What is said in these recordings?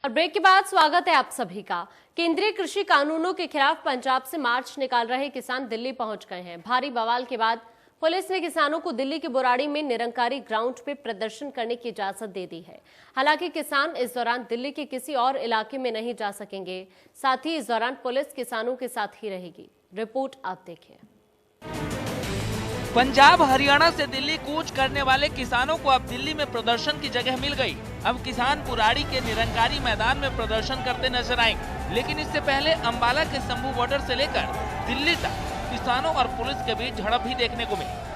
और ब्रेक के बाद स्वागत है आप सभी का। केंद्रीय कृषि कानूनों के खिलाफ पंजाब से मार्च निकाल रहे किसान दिल्ली पहुंच गए हैं। भारी बवाल के बाद पुलिस ने किसानों को दिल्ली के बुराड़ी में निरंकारी ग्राउंड पे प्रदर्शन करने की इजाजत दे दी है। हालांकि किसान इस दौरान दिल्ली के किसी और इलाके में नहीं जा सकेंगे। साथ ही इस दौरान पुलिस किसानों के साथ ही रहेगी। रिपोर्ट आप देखिए। पंजाब हरियाणा से दिल्ली कूच करने वाले किसानों को अब दिल्ली में प्रदर्शन की जगह मिल गई। अब किसान बुराड़ी के निरंकारी मैदान में प्रदर्शन करते नजर आएंगे। लेकिन इससे पहले अंबाला के शंभू बॉर्डर से लेकर दिल्ली तक किसानों और पुलिस के बीच झड़प भी देखने को मिली।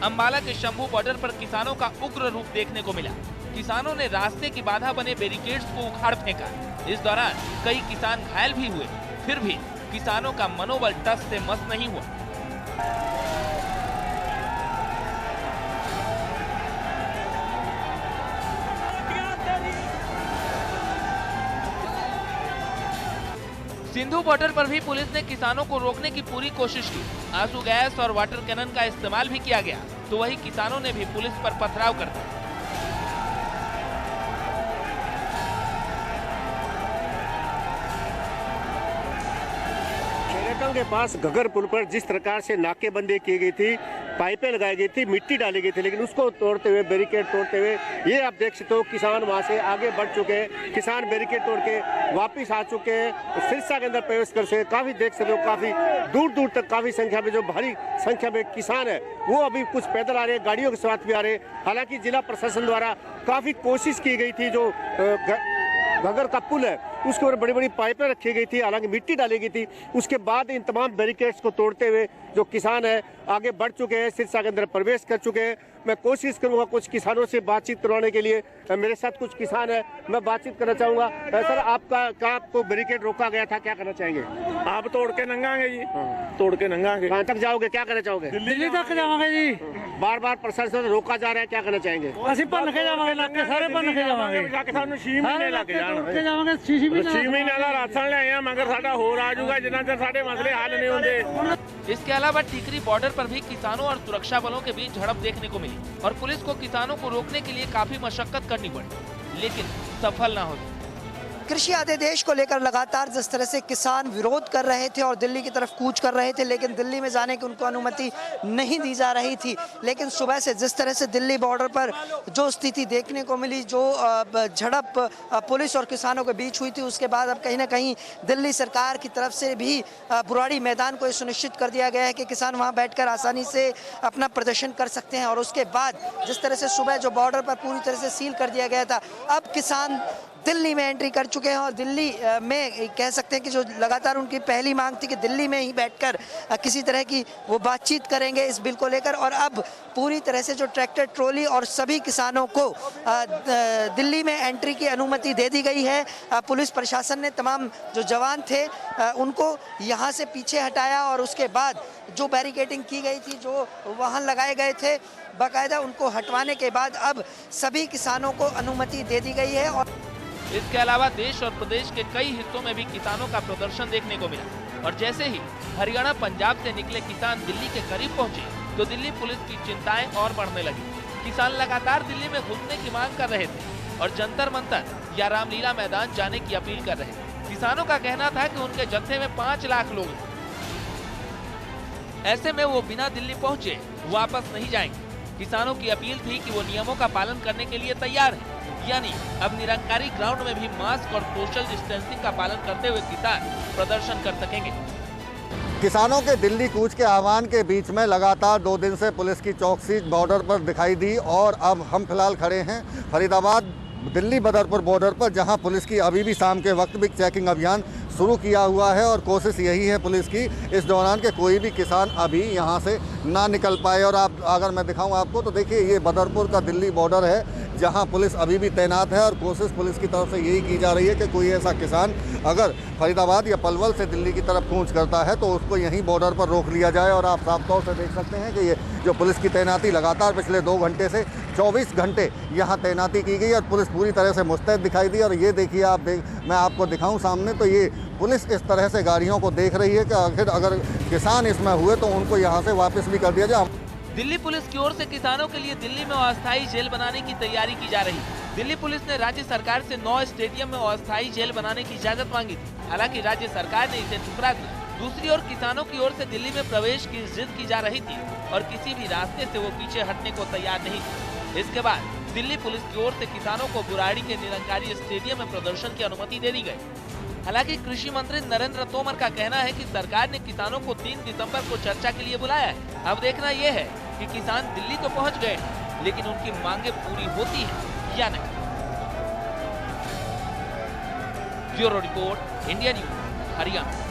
अंबाला के शंभू बॉर्डर पर किसानों का उग्र रूप देखने को मिला। किसानों ने रास्ते की बाधा बने बैरिकेड्स को उखाड़ फेंका। इस दौरान कई किसान घायल भी हुए। फिर भी किसानों का मनोबल टस से मस नहीं हुआ। सिंधु बॉर्डर पर भी पुलिस ने किसानों को रोकने की पूरी कोशिश की। आंसू गैस और वाटर कैनन का इस्तेमाल भी किया गया, तो वही किसानों ने भी पुलिस पर पथराव कर दिया। के पास घगर पुल पर जिस प्रकार से नाकेबंदी की गई थी, पाइपें लगाई गई थी, मिट्टी डाली गई थी, लेकिन उसको तोड़ते हुए, बैरिकेड तोड़ते हुए, ये आप देख सकते हो किसान वहां से आगे बढ़ चुके हैं। किसान बैरिकेड तोड़ के वापिस आ चुके हैं, सिरसा के अंदर प्रवेश कर चुके। काफी देख सकते हो, काफी दूर दूर तक काफी संख्या में, जो भारी संख्या में किसान है वो अभी कुछ पैदल आ रहे हैं, गाड़ियों के साथ भी आ रहे हैं। हालांकि जिला प्रशासन द्वारा काफी कोशिश की गई थी, जो घगर का पुल है उसके ऊपर बड़ी बड़ी पाइपें रखी गई थी, हालांकि मिट्टी डाली गई थी। उसके बाद इन तमाम बैरिकेड्स को तोड़ते हुए जो किसान है आगे बढ़ चुके हैं, सिरसा के अंदर प्रवेश कर चुके हैं। मैं कोशिश करूंगा कुछ किसानों से बातचीत करवाने के लिए। मेरे साथ कुछ किसान है, मैं बातचीत करना चाहूंगा। सर, आपको बैरिकेड रोका गया था, क्या करना चाहेंगे? आप तोड़ के नंगाएंगे जी। तोड़ के नंगाएंगे। कहाँ तक जाओगे, क्या करना चाहोगे? दिल्ली तक जाओगे जी। बार बार प्रशासन रोका जा रहा है, क्या करना चाहेंगे? ਅਸੀਂ ਭੰਨ ਕੇ ਜਾਵਾਂਗੇ, ਇਲਾਕੇ ਸਾਰੇ ਭੰਨ ਕੇ ਜਾਵਾਂਗੇ। ਜਾ ਕੇ ਸਾਨੂੰ 6 ਮਹੀਨੇ ਲੱਗ ਜਾਣਗੇ। 6 ਮਹੀਨੇ ਦਾ ਰਾਸ਼ਨ ਲੈ ਆਇਆ, ਮਗਰ ਸਾਡਾ ਹੋਰ ਆ ਜਾਊਗਾ ਜਿੰਨਾ ਚਿਰ ਸਾਡੇ ਮਸਲੇ हल नहीं होंगे। इसके अलावा टीकरी बॉर्डर पर भी किसानों और सुरक्षा बलों के बीच झड़प देखने को मिली और पुलिस को किसानों को रोकने के लिए काफी मशक्कत करनी पड़ी, लेकिन सफल न हो सकी। कृषि अध्यादेश को लेकर लगातार जिस तरह से किसान विरोध कर रहे थे और दिल्ली की तरफ कूच कर रहे थे, लेकिन दिल्ली में जाने की उनको अनुमति नहीं दी जा रही थी। लेकिन सुबह से जिस तरह से दिल्ली बॉर्डर पर जो स्थिति देखने को मिली, जो झड़प पुलिस और किसानों के बीच हुई थी, उसके बाद अब कहीं ना कहीं दिल्ली सरकार की तरफ से भी बुराड़ी मैदान को सुनिश्चित कर दिया गया है कि किसान वहां बैठकर आसानी से अपना प्रदर्शन कर सकते हैं। और उसके बाद जिस तरह से सुबह जो बॉर्डर पर पूरी तरह से सील कर दिया गया था, अब किसान दिल्ली में एंट्री कर चुके हैं। और दिल्ली में कह सकते हैं कि जो लगातार उनकी पहली मांग थी कि दिल्ली में ही बैठकर किसी तरह की वो बातचीत करेंगे इस बिल को लेकर, और अब पूरी तरह से जो ट्रैक्टर ट्रॉली और सभी किसानों को दिल्ली में एंट्री की अनुमति दे दी गई है। पुलिस प्रशासन ने तमाम जो जवान थे उनको यहाँ से पीछे हटाया और उसके बाद जो बैरिकेडिंग की गई थी, जो वाहन लगाए गए थे, बाकायदा उनको हटवाने के बाद अब सभी किसानों को अनुमति दे दी गई है। और इसके अलावा देश और प्रदेश के कई हिस्सों में भी किसानों का प्रदर्शन देखने को मिला। और जैसे ही हरियाणा पंजाब से निकले किसान दिल्ली के करीब पहुंचे, तो दिल्ली पुलिस की चिंताएं और बढ़ने लगी। किसान लगातार दिल्ली में घुसने की मांग कर रहे थे और जंतर मंतर या रामलीला मैदान जाने की अपील कर रहे थे। किसानों का कहना था कि उनके जत्थे में 5 लाख लोग हैं। ऐसे में वो बिना दिल्ली पहुंचे वापस नहीं जाएंगे। किसानों की अपील थी कि वो नियमों का पालन करने के लिए तैयार है, यानी अब निरंकारी ग्राउंड में भी मास्क और सोशल डिस्टेंसिंग का पालन करते हुए किसान प्रदर्शन कर सकेंगे। किसानों के दिल्ली कूच के आह्वान के बीच में लगातार 2 दिन से पुलिस की चौकसी बॉर्डर पर दिखाई दी। और अब हम फिलहाल खड़े हैं फरीदाबाद दिल्ली बदरपुर बॉर्डर पर, जहां पुलिस की अभी भी शाम के वक्त भी चेकिंग अभियान शुरू किया हुआ है। और कोशिश यही है पुलिस की इस दौरान के कोई भी किसान अभी यहां से ना निकल पाए। और आप अगर मैं दिखाऊं आपको, तो देखिए ये बदरपुर का दिल्ली बॉर्डर है, जहां पुलिस अभी भी तैनात है और कोशिश पुलिस की तरफ से यही की जा रही है कि कोई ऐसा किसान अगर फरीदाबाद या पलवल से दिल्ली की तरफ कूच करता है तो उसको यहीं बॉर्डर पर रोक लिया जाए। और आप साफ तौर से देख सकते हैं कि ये जो पुलिस की तैनाती लगातार पिछले 2 घंटे से 24 घंटे यहाँ तैनाती की गई और पुलिस पूरी तरह से मुस्तैद दिखाई दी। और ये देखिए मैं आपको दिखाऊं सामने, तो ये पुलिस इस तरह से गाड़ियों को देख रही है कि आखिर अगर किसान इसमें हुए तो उनको यहाँ से वापस भी कर दिया जाए। दिल्ली पुलिस की ओर से किसानों के लिए दिल्ली में अस्थायी जेल बनाने की तैयारी की जा रही है। दिल्ली पुलिस ने राज्य सरकार से 9 स्टेडियम में अस्थायी जेल बनाने की इजाजत मांगी थी, हालांकि राज्य सरकार ने इसे ठुकरा दिया। दूसरी ओर किसानों की ओर से दिल्ली में प्रवेश की जिद की जा रही थी और किसी भी रास्ते से वो पीछे हटने को तैयार नहीं थे। इसके बाद दिल्ली पुलिस की ओर से किसानों को बुराड़ी के निरंकारी स्टेडियम में प्रदर्शन की अनुमति दे दी गई। हालांकि कृषि मंत्री नरेंद्र तोमर का कहना है कि सरकार ने किसानों को 3 दिसंबर को चर्चा के लिए बुलाया है। अब देखना यह है कि किसान दिल्ली तो पहुंच गए, लेकिन उनकी मांगे पूरी होती हैं या नहीं। Bureau report, India news, Haryana.